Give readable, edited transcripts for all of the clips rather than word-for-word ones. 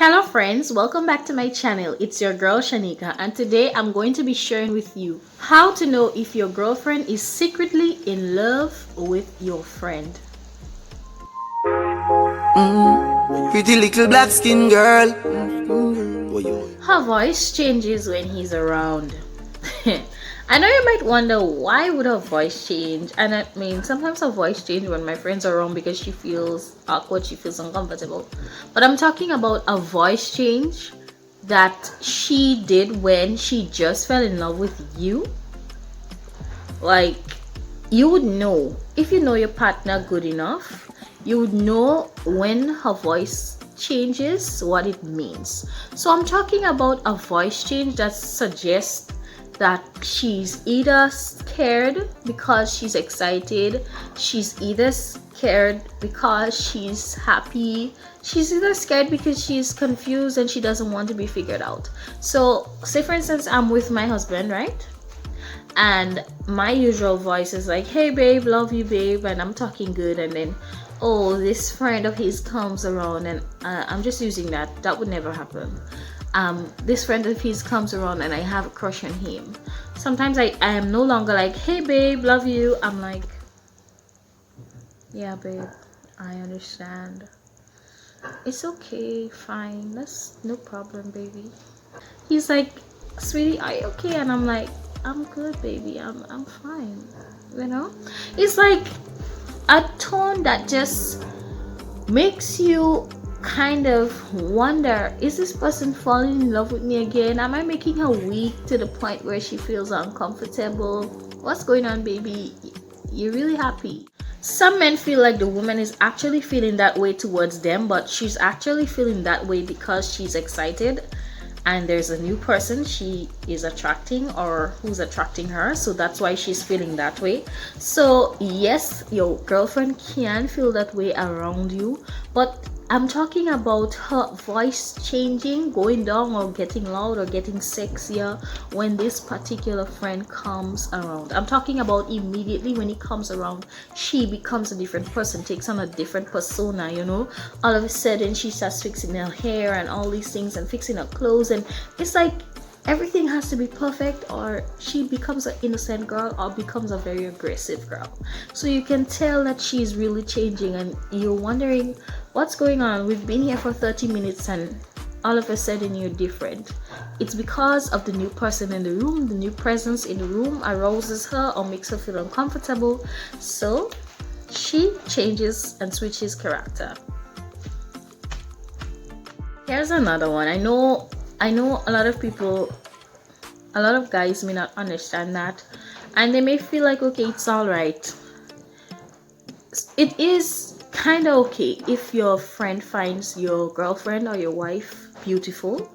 Hello friends, welcome back to my channel. It's your girl Shanika, and today I'm going to be sharing with you how to know if your girlfriend is secretly in love with your friend. Pretty little black skin girl. Her voice changes when he's around. I know you might wonder why would her voice change, and I mean sometimes her voice changes when my friends are around because she feels awkward, she feels uncomfortable. But I'm talking about a voice change that she did when she just fell in love with you. Like, you would know if you know your partner good enough, you would know when her voice changes what it means. So I'm talking about a voice change that suggests that she's either scared because she's excited, she's either scared because she's happy, she's either scared because she's confused and she doesn't want to be figured out. So say for instance I'm with my husband, right? And my usual voice is like, hey babe, love you babe, and I'm talking good, and then this friend of his comes around, and I'm just using that would never happen. This friend of his comes around and I have a crush on him. Sometimes I am no longer like, hey babe, love you. I'm like, yeah babe, I understand, it's okay, fine, that's no problem baby. He's like, sweetie, are you okay? And I'm like, I'm good baby, I'm fine, you know. It's like a tone that just makes you kind of wonder, is this person falling in love with me again? Am I making her weak to the point where she feels uncomfortable? What's going on baby? You're really happy. Some men feel like the woman is actually feeling that way towards them, but she's actually feeling that way because she's excited and there's a new person she is attracting or who's attracting her, so that's why she's feeling that way. So yes, your girlfriend can feel that way around you, but I'm talking about her voice changing, going down or getting loud or getting sexier when this particular friend comes around. I'm talking about immediately when he comes around, she becomes a different person, takes on a different persona, you know. All of a sudden she starts fixing her hair and all these things and fixing her clothes, and it's like everything has to be perfect, or she becomes an innocent girl or becomes a very aggressive girl. So you can tell that she's really changing and you're wondering what's going on. We've been here for 30 minutes and all of a sudden you're different. It's because of the new person in the room. The new presence in the room arouses her or makes her feel uncomfortable, so she changes and switches character. Here's another one. I know a lot of people, a lot of guys may not understand that, and they may feel like, okay, it's all right. It is kind of okay if your friend finds your girlfriend or your wife beautiful.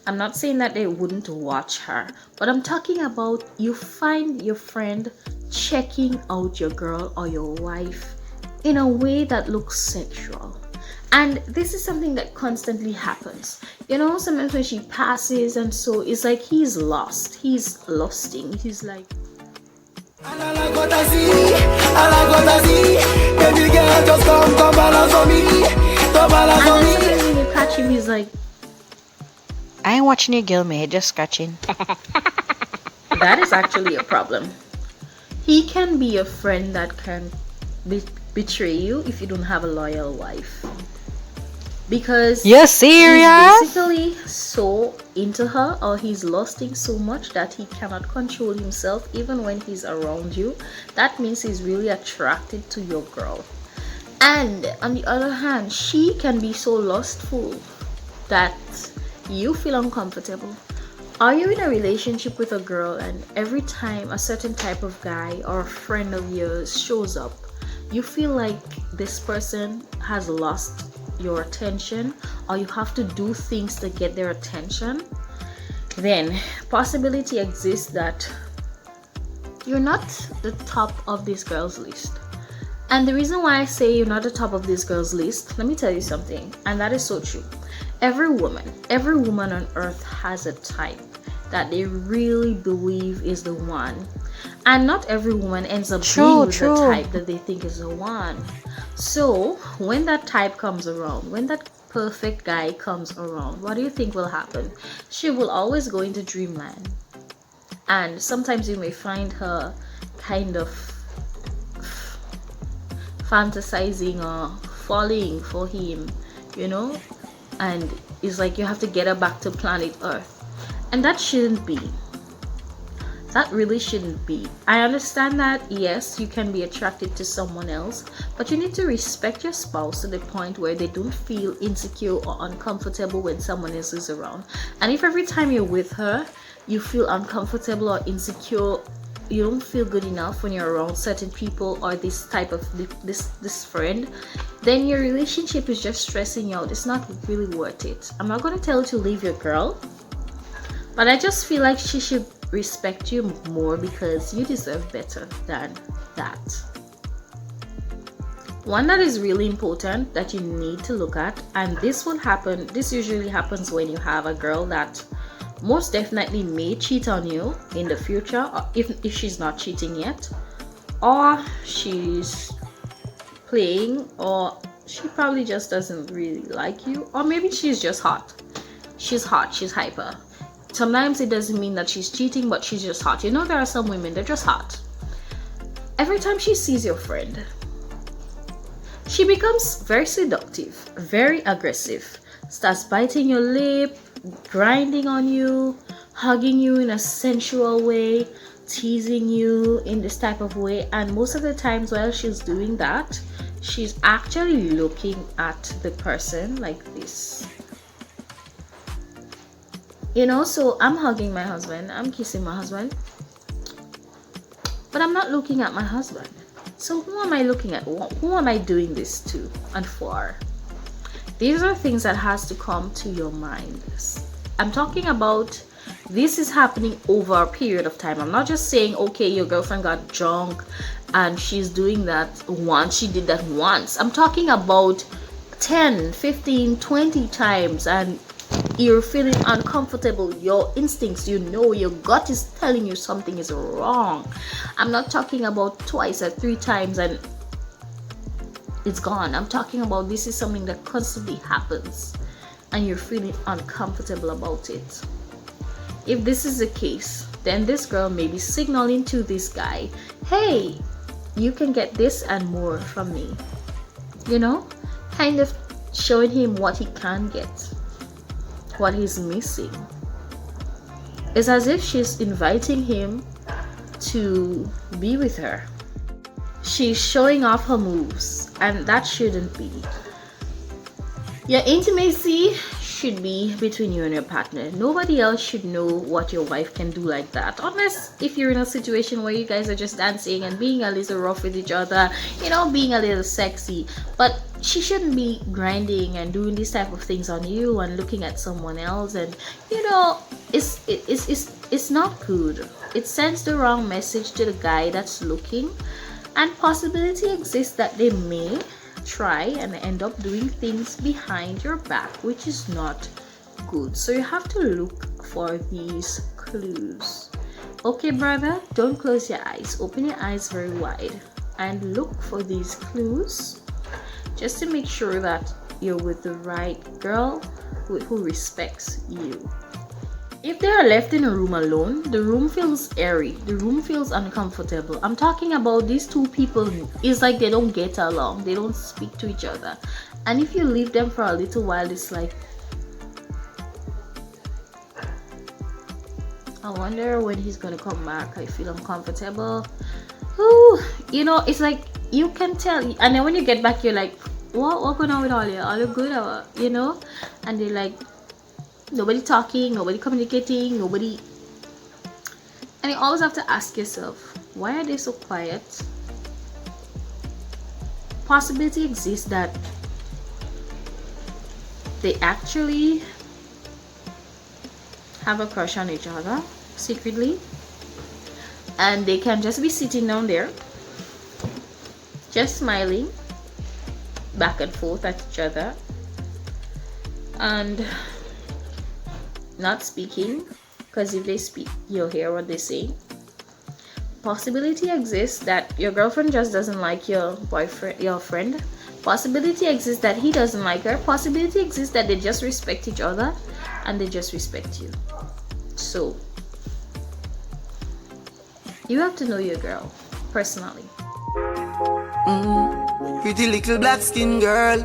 I'm not saying that they wouldn't watch her, but I'm talking about you find your friend checking out your girl or your wife in a way that looks sexual. And this is something that constantly happens. You know, sometimes when she passes and so it's like he's lost. He's lusting. He's like, I like what I see, I like what I see. Baby girl, just come balance on me, come balance on and me. then when you catch him, he's like, I ain't watching your girl, man, just scratching. that is actually a problem. He can be a friend that can betray you if you don't have a loyal wife. Because You he's serious? basically so into her, or he's lusting so much that he cannot control himself even when he's around you. That means he's really attracted to your girl. And on the other hand, she can be so lustful that you feel uncomfortable. Are you in a relationship with a girl and every time a certain type of guy or a friend of yours shows up, you feel like this person has lost your attention, or you have to do things to get their attention? Then possibility exists that you're not the top of this girl's list. And the reason why I say you're not the top of this girl's list, let me tell you something, and that is so true. Every woman on earth has a type that they really believe is the one, and not every woman ends up being with the type that they think is the one. So when that type comes around, when that perfect guy comes around, what do you think will happen? She will always go into dreamland, and sometimes you may find her kind of fantasizing or falling for him, you know, and it's like you have to get her back to planet Earth, and that shouldn't be. That really shouldn't be. I understand that, yes, you can be attracted to someone else, but you need to respect your spouse to the point where they don't feel insecure or uncomfortable when someone else is around. And if every time you're with her, you feel uncomfortable or insecure, you don't feel good enough when you're around certain people or this type of this friend, then your relationship is just stressing you out. It's not really worth it. I'm not going to tell you to leave your girl, but I just feel like she should respect you more because you deserve better than that. One that is really important that you need to look at, and this usually happens when you have a girl that most definitely may cheat on you in the future, or if she's not cheating yet, or she's playing, or she probably just doesn't really like you, or maybe she's just hot. She's hyper. Sometimes it doesn't mean that she's cheating, but she's just hot. You know, there are some women, they're just hot. Every time she sees your friend, she becomes very seductive, very aggressive, starts biting your lip, grinding on you, hugging you in a sensual way, teasing you in this type of way. And most of the times while she's doing that, she's actually looking at the person like this. You know, so I'm hugging my husband, I'm kissing my husband, but I'm not looking at my husband. So who am I looking at? Who am I doing this to and for? These are things that has to come to your mind. I'm talking about this is happening over a period of time. I'm not just saying, okay, your girlfriend got drunk and she's doing that once, she did that once. I'm talking about 10, 15, 20 times, and you're feeling uncomfortable. Your instincts, you know, your gut is telling you something is wrong. I'm not talking about twice or 3 times and it's gone. I'm talking about this is something that constantly happens and you're feeling uncomfortable about it. If this is the case, then this girl may be signaling to this guy, hey, you can get this and more from me, you know, kind of showing him what he can get, what he's missing. It's as if she's inviting him to be with her. She's showing off her moves, and that shouldn't be. Your intimacy should be between you and your partner. Nobody else should know what your wife can do like that, unless if you're in a situation where you guys are just dancing and being a little rough with each other, you know, being a little sexy. But she shouldn't be grinding and doing these type of things on you and looking at someone else, and you know, it's not good. It sends the wrong message to the guy that's looking, and possibility exists that they may try and end up doing things behind your back, which is not good. So you have to look for these clues. Okay, brother, don't close your eyes, open your eyes very wide and look for these clues, just to make sure that you're with the right girl who respects you. If they are left in a room alone, the room feels airy, the room feels uncomfortable. I'm talking about these two people, it's like they don't get along, they don't speak to each other. And if you leave them for a little while, it's like, I wonder when he's gonna come back. I feel uncomfortable. Ooh, you know, it's like you can tell, and then when you get back, you're like, what going on with all you? All you good, or, you know? And they're like, nobody talking, nobody communicating, nobody. And you always have to ask yourself, why are they so quiet? Possibility exists that they actually have a crush on each other secretly, and they can just be sitting down there just smiling back and forth at each other and not speaking, because if they speak, you'll hear what they say. Possibility exists that your girlfriend just doesn't like your boyfriend, your friend, Possibility exists that he doesn't like her. Possibility exists that they just respect each other and they just respect you. So you have to know your girl personally. Pretty little black skin girl.